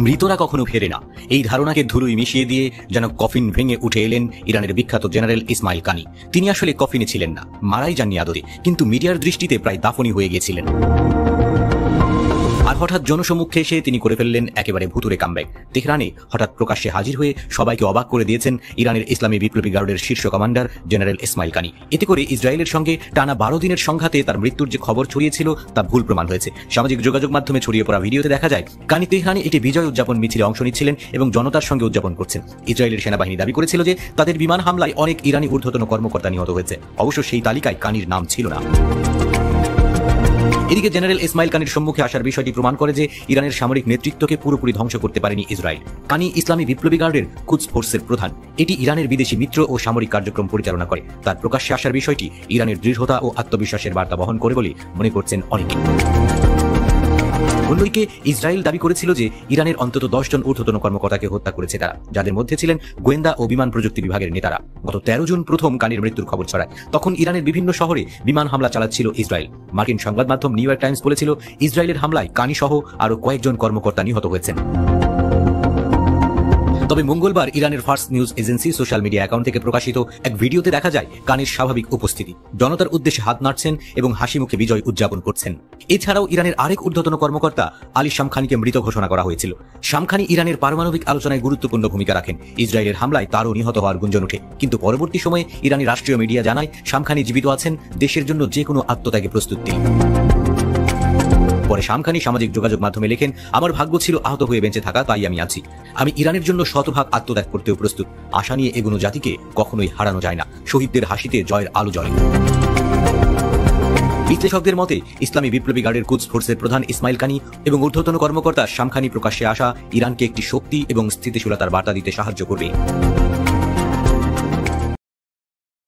মৃতরা কখনো ফেরে না, এই ধারণাকে ধুলোয় মিশিয়ে দিয়ে যেন কফিন ভেঙে উঠে এলেন ইরানের বিখ্যাত জেনারেল ইসমাইল কানি। তিনি আসলে কফিনে ছিলেন না, মারাই যাননি আদতে, কিন্তু মিডিয়ার দৃষ্টিতে প্রায় দাফনই হয়ে গিয়েছিলেন। আর হঠাৎ জনসম্মুখে এসে তিনি করে ফেললেন একেবারে ভুতুরে কামব্যাক। তেহরানে হঠাৎ প্রকাশ্যে হাজির হয়ে সবাইকে অবাক করে দিয়েছেন ইরানের ইসলামী বিপ্লবী গার্ডের শীর্ষ কমান্ডার জেনারেল ইসমাইল কানি। এতে করে ইসরায়েলের সঙ্গে টানা 12 দিনের সংঘাতে তার মৃত্যুর যে খবর ছড়িয়েছিল তা ভুল প্রমাণ হয়েছে। সামাজিক যোগাযোগ মাধ্যমে ছড়িয়ে পড়া ভিডিওতে দেখা যায় কানি তেহরানে একটি বিজয় উদযাপন মিছিলে অংশ নিচ্ছিলেন এবং জনতার সঙ্গে উদযাপন করছেন। ইসরায়েলের সেনাবাহিনী দাবি করেছিল যে তাদের বিমান হামলায় অনেক ইরানি ঊর্ধ্বতন কর্মকর্তা নিহত হয়েছে। অবশ্য সেই তালিকায় কানির নাম ছিল না। এদিকে জেনারেল ইসমাইল কানির সম্মুখে আসার বিষয়টি প্রমাণ করে যে ইরানের সামরিক নেতৃত্বকে পুরোপুরি ধ্বংস করতে পারেনি ইসরায়েল। কানি ইসলামী বিপ্লবী গার্ডের কুদস ফোর্সের প্রধান। এটি ইরানের বিদেশি মিত্র ও সামরিক কার্যক্রম পরিচালনা করে। তার প্রকাশ্যে আসার বিষয়টি ইরানের দৃঢ়তা ও আত্মবিশ্বাসের বার্তা বহন করে বলে মনে করছেন অনেকে। অন্যদিকে ইসরায়েল দাবি করেছিল যে ইরানের অন্তত 10 জন ঊর্ধ্বতন কর্মকর্তাকে হত্যা করেছে তারা, যাদের মধ্যে ছিলেন গোয়েন্দা ও বিমান প্রযুক্তি বিভাগের নেতারা। গত 13 জুন প্রথম কানির মৃত্যুর খবর ছড়ায়। তখন ইরানের বিভিন্ন শহরে বিমান হামলা চালাচ্ছিল ইসরায়েল। মার্কিন সংবাদ মাধ্যম নিউ ইয়র্ক টাইমস বলেছিল ইসরায়েলের হামলায় কানি সহ আরো কয়েকজন কর্মকর্তা নিহত হয়েছেন। তবে মঙ্গলবার ইরানের first news agency social media account থেকে প্রকাশিত এক ভিডিওতে দেখা যায় কানির স্বাভাবিক উপস্থিতি, জনতার উদ্দেশ্যে হাত নাড়ছেন এবং হাসি মুখে বিজয় উদযাপন করছেন। এছাড়াও ইরানের আরেক ঊর্ধ্বতন কর্মকর্তা আলী শামখানিকে মৃত ঘোষণা করা হয়েছিল। শামখানি ইরানের পারমাণবিক আলোচনায় গুরুত্বপূর্ণ ভূমিকা রাখেন। ইসরায়েলের হামলায় তারও নিহত হওয়ার গুঞ্জন ওঠে, কিন্তু পরবর্তী সময়ে ইরানি রাষ্ট্রীয় মিডিয়া জানায় শামখানি জীবিত আছেন, দেশের জন্য যে কোনো আত্মত্যাগে প্রস্তুত তিনি। পরে শামখানি সামাজিক যোগাযোগ মাধ্যমে লেখেন, আমার ভাগ্য ছিল আহত হয়ে বেঁচে থাকা, তাই আমি আছি। আমি ইরানের জন্য শতভাগ আত্মত্যাগ করতেও প্রস্তুত। আশা নিয়ে এগোনো জাতিকে কখনোই হারানো যায় না। শহীদদের হাসিতে জয়ের আলো জ্বলে। বিশ্লেষকদের মতে ইসলামী বিপ্লবী গার্ডের কুদস ফোর্সের প্রধান ইসমাইল কানি এবং ঊর্ধ্বতন কর্মকর্তা শামখানি প্রকাশ্যে আসা ইরানকে একটি শক্তি এবং স্থিতিশীলতার বার্তা দিতে সাহায্য করবে।